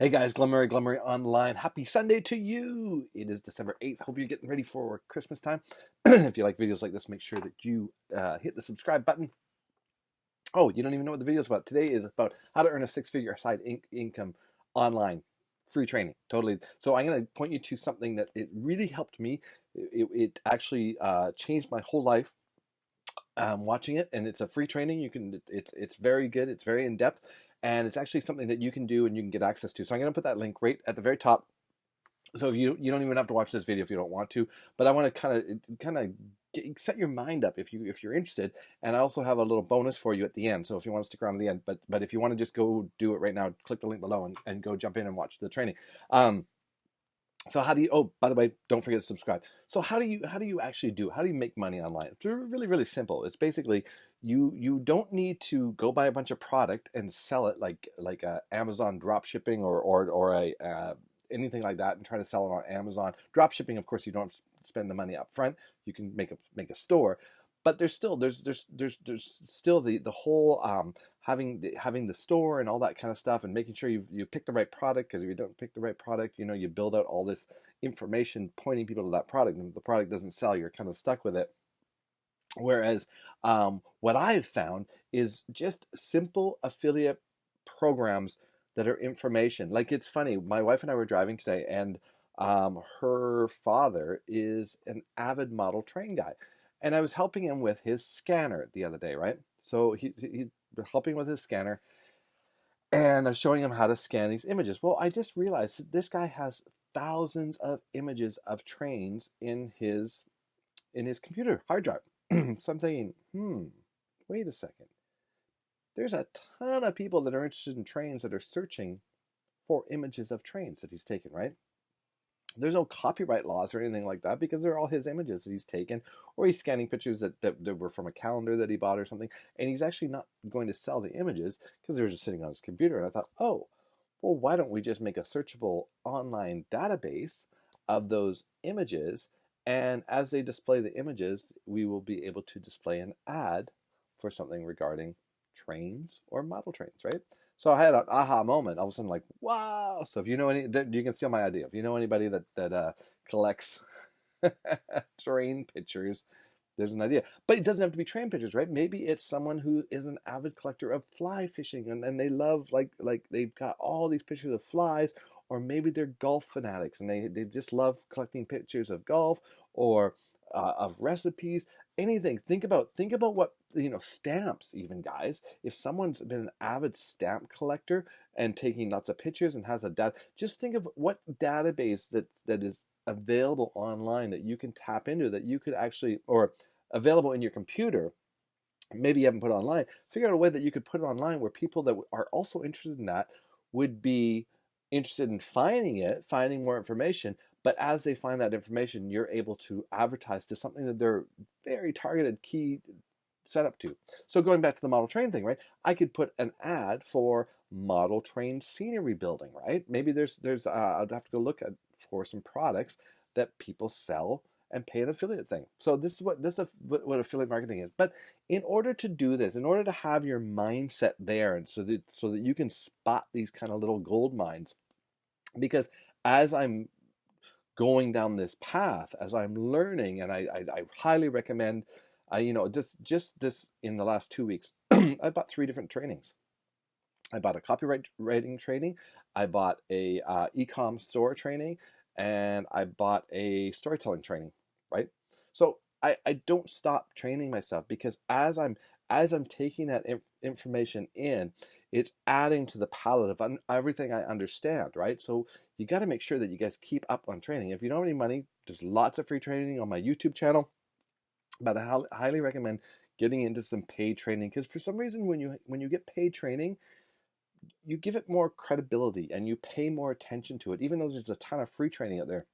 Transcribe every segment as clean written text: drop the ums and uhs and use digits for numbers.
Hey guys, Glenmurray Online. Happy Sunday to you. It is December 8th. Hope you're getting ready for Christmas time. If you like videos like this, make sure that you hit the subscribe button. Oh, you don't even know what the video is about. Today is about how to earn a six-figure side income online. Free training, totally. So I'm going to point you to something that it really helped me. It actually changed my whole life. Watching it, and it's a free training. It's very good. It's very in depth, and it's actually something that you can do and you can get access to. So I'm going to put that link right at the very top. So if you don't even have to watch this video if you don't want to, but I want to kind of set your mind up if you're interested. And I also have a little bonus for you at the end. So if you want to stick around to the end, but if you want to just go do it right now, click the link below and go jump in and watch the training. So how do you, oh, by the way, don't forget to subscribe. So how do you actually do it? How do you make money online? It's really, really simple. It's basically you don't need to go buy a bunch of product and sell it like Amazon drop shipping or a anything like that and try to sell it on Amazon. Drop shipping, of course, you don't spend the money up front. You can make a store, but there's still the whole having the store and all that kind of stuff, and making sure you pick the right product, because if you don't pick the right product, you build out all this information pointing people to that product, and if the product doesn't sell, you're kind of stuck with it. Whereas what I've found is just simple affiliate programs that are information. Like, it's funny, my wife and I were driving today, and her father is an avid model train guy. And I was helping him with his scanner the other day, right? So he's helping with his scanner, and I was showing him how to scan these images. Well, I just realized that this guy has thousands of images of trains in his computer hard drive. So I'm thinking, wait a second. There's a ton of people that are interested in trains that are searching for images of trains that he's taken, right? There's no copyright laws or anything like that, because they're all his images that he's taken, or he's scanning pictures that were from a calendar that he bought or something, and he's actually not going to sell the images because they're just sitting on his computer. And I thought, oh, well, why don't we just make a searchable online database of those images? And as they display the images, we will be able to display an ad for something regarding trains or model trains, right? So I had an aha moment. All of a sudden, like, wow. So if you know you can steal my idea. If you know anybody that collects train pictures, there's an idea. But it doesn't have to be train pictures, right? Maybe it's someone who is an avid collector of fly fishing, and they love, like they've got all these pictures of flies. Or maybe they're golf fanatics and they just love collecting pictures of golf, or of recipes, anything. Think about what, stamps even, guys. If someone's been an avid stamp collector and taking lots of pictures and has a data, just think of what database that is available online that you can tap into, that you could actually, or available in your computer, maybe you haven't put it online. Figure out a way that you could put it online where people that are also interested in that would be interested in finding more information. But as they find that information, you're able to advertise to something that they're very targeted, key set up to. So going back to the model train thing, right? I could put an ad for model train scenery building, right? Maybe there's I'd have to go look at for some products that people sell and pay an affiliate thing. So this is what affiliate marketing is. But in order to do this, in order to have your mindset there, and so that you can spot these kind of little gold mines, because as I'm going down this path, as I'm learning, and I highly recommend, just this in the last 2 weeks, I bought 3 different trainings. I bought a copyright writing training, I bought a e-com store training, and I bought a storytelling training, right? So I don't stop training myself, because as I'm taking that information in, it's adding to the palette of everything I understand, right? So you got to make sure that you guys keep up on training. If you don't have any money, there's lots of free training on my YouTube channel, but I highly recommend getting into some paid training, because for some reason when you get paid training, you give it more credibility and you pay more attention to it. Even though there's a ton of free training out there,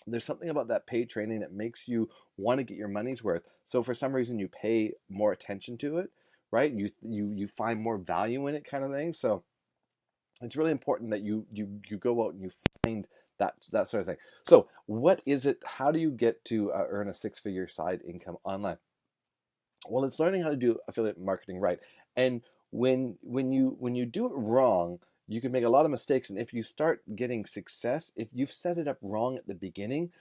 there's something about that paid training that makes you want to get your money's worth. So for some reason you pay more attention to it, right? You find more value in it, kind of thing. So it's really important that you go out and you find that sort of thing. So what is it? How do you get to earn a six-figure side income online? Well, it's learning how to do affiliate marketing right. And when you do it wrong, You can make a lot of mistakes, and if you start getting success, if you've set it up wrong at the beginning,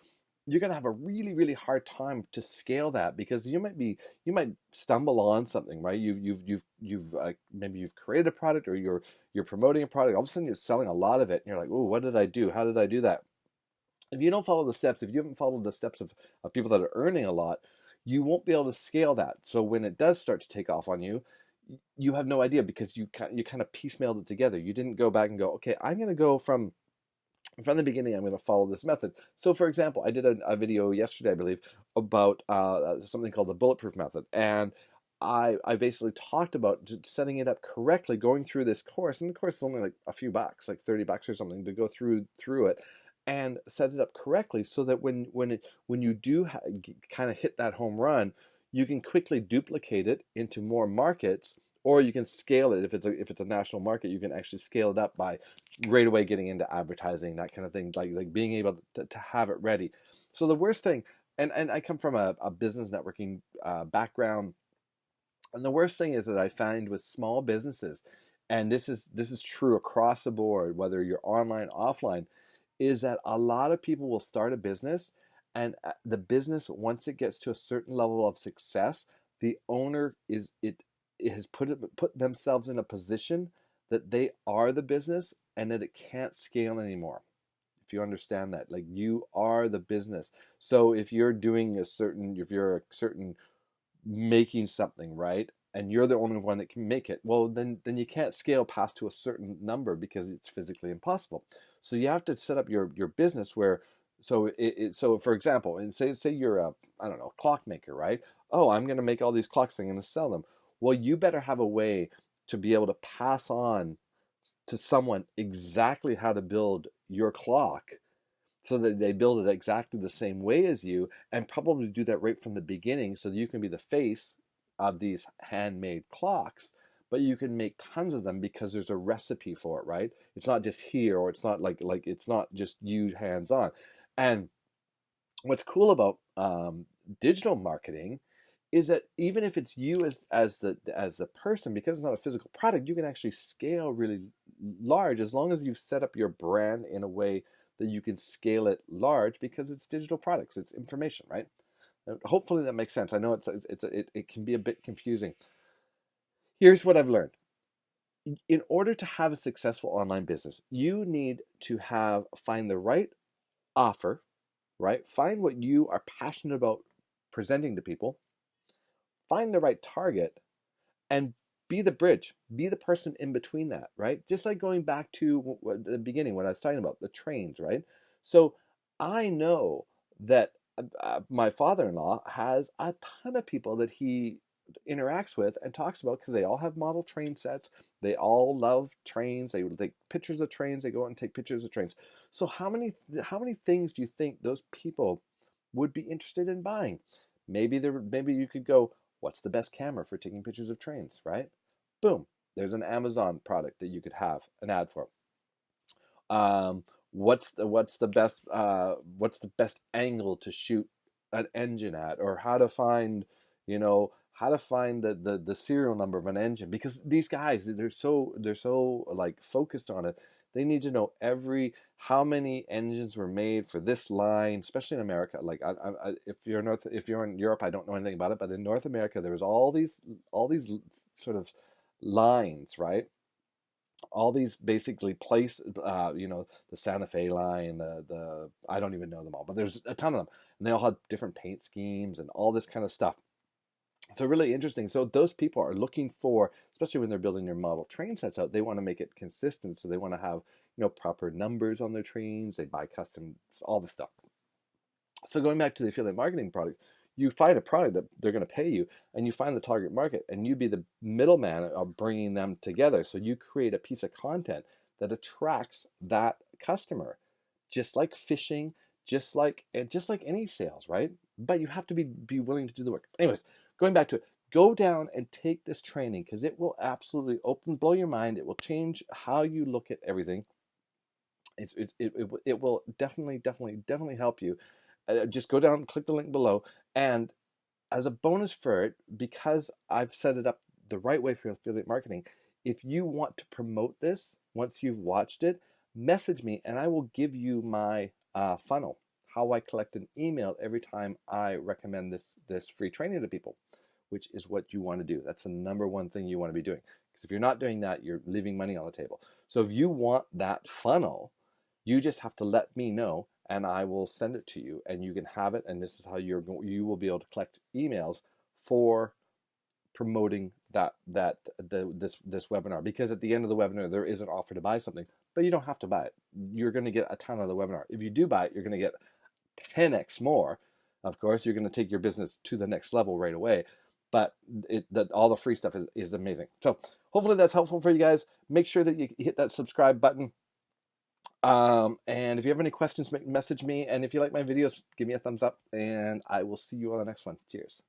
you're going to have a really really hard time to scale that, because you might stumble on something, right? You've maybe you've created a product, or you're promoting a product. All of a sudden you're selling a lot of it, and you're like, oh, what did I do? How did I do that? If you don't follow the steps, if you haven't followed the steps of people that are earning a lot, you won't be able to scale that. So when it does start to take off on you, you have no idea, because you kind of piecemealed it together. You didn't go back and go, okay, I'm going to go from the beginning, I'm going to follow this method. So, for example, I did a video yesterday, I believe, about something called the bulletproof method. And I basically talked about just setting it up correctly, going through this course. And the course is only like a few bucks, like $30 or something, to go through it and set it up correctly, so that when you do kind of hit that home run, you can quickly duplicate it into more markets, or you can scale it. If it's a national market, you can actually scale it up by right away getting into advertising, that kind of thing, like being able to have it ready. So the worst thing, and I come from a business networking background, and the worst thing is that I find with small businesses, and this is true across the board, whether you're online, offline, is that a lot of people will start a business, and the business, once it gets to a certain level of success, the owner it has put themselves in a position that they are the business, and that it can't scale anymore. If you understand that, like, you are the business. So if you're a certain making something, right, and you're the only one that can make it, well, then you can't scale past to a certain number, because it's physically impossible. So you have to set up your business where, so for example, and say you're a, I don't know, clockmaker, right? Oh, I'm going to make all these clocks, I'm going to sell them. Well, you better have a way to be able to pass on to someone exactly how to build your clock, so that they build it exactly the same way as you, and probably do that right from the beginning, so that you can be the face of these handmade clocks. But you can make tons of them, because there's a recipe for it, right? It's not just here, or it's not like it's not just you hands on. And what's cool about digital marketing is that even if it's you as the person, because it's not a physical product, you can actually scale really large, as long as you've set up your brand in a way that you can scale it large, because it's digital products, it's information, right? Hopefully that makes sense. I know it can be a bit confusing. Here's what I've learned. In order to have a successful online business, you need to find the right offer, right? Find what you are passionate about presenting to people, find the right target, and be the bridge, be the person in between that, right? Just like going back to the beginning when I was talking about the trains, right? So I know that my father-in-law has a ton of people that he interacts with and talks about, because they all have model train sets. They all love trains. They take pictures of trains. They go out and take pictures of trains. So how many things do you think those people would be interested in buying? Maybe you could go, what's the best camera for taking pictures of trains, right? Boom, there's an Amazon product that you could have an ad for. Um, what's the best angle to shoot an engine at, or how to find the serial number of an engine, because these guys, they're so like focused on it. They need to know how many engines were made for this line, especially in America. Like, if you're in Europe, I don't know anything about it, but in North America, there's all these sort of lines, right? All these basically the Santa Fe line, the I don't even know them all, but there's a ton of them, and they all have different paint schemes and all this kind of stuff. So really interesting. So those people are looking for, especially when they're building their model train sets out, they want to make it consistent. So they want to have, proper numbers on their trains. They buy custom, all this stuff. So going back to the affiliate marketing product, you find a product that they're going to pay you, and you find the target market, and you be the middleman of bringing them together. So you create a piece of content that attracts that customer, just like fishing, just like any sales, right? But you have to be willing to do the work. Anyways, going back to it, go down and take this training, because it will absolutely blow your mind. It will change how you look at everything. It will definitely, definitely, definitely help you. Just go down, click the link below, and as a bonus for it, because I've set it up the right way for affiliate marketing, if you want to promote this, once you've watched it, message me and I will give you my funnel, how I collect an email every time I recommend this free training to people, which is what you want to do. That's the number one thing you want to be doing. Because if you're not doing that, you're leaving money on the table. So if you want that funnel, you just have to let me know and I will send it to you and you can have it. And this is how you will be able to collect emails for promoting this webinar, because at the end of the webinar there is an offer to buy something, but you don't have to buy it. You're going to get a ton of the webinar. If you do buy it, you're going to get 10x more. Of course, you're going to take your business to the next level right away, but all the free stuff is amazing. So hopefully that's helpful for you guys. Make sure that you hit that subscribe button. And if you have any questions, message me. And if you like my videos, give me a thumbs up and I will see you on the next one. Cheers.